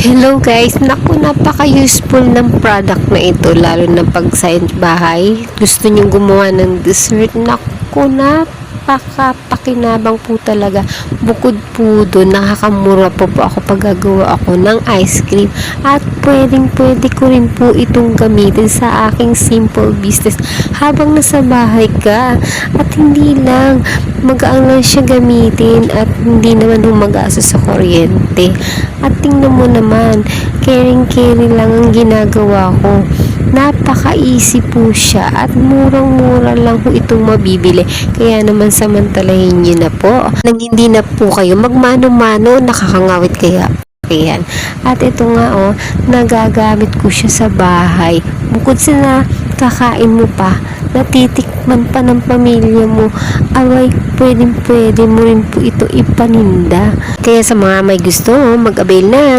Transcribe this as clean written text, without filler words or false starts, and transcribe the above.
Hello guys, naku, napaka-useful ng product na ito, lalo na pag sa bahay. Gusto niyong gumawa ng dessert, naku, napaka-pakinabang po talaga. Bukod po doon, nakakamura po ako pag gagawa ako ng ice cream. At pwede ko rin po itong gamitin sa aking simple business habang nasa bahay ka. At hindi lang, magaan lang siya gamitin at hindi naman humagastos sa kuryente. At tingnan mo naman, caring lang ang ginagawa ko. Napaka-easy po siya at murang-mura lang po itong mabibili. Kaya naman samantalahin nyo na po. Nang hindi na po kayo magmano-mano, nakakangawit kaya. Ayan. At ito nga nagagamit ko siya sa bahay. Bukod sa kakain mo pa, natitikman pa ng pamilya mo, away, pwede mo rin po ito ipaninda. Kaya sa mga may gusto, mag-avail na.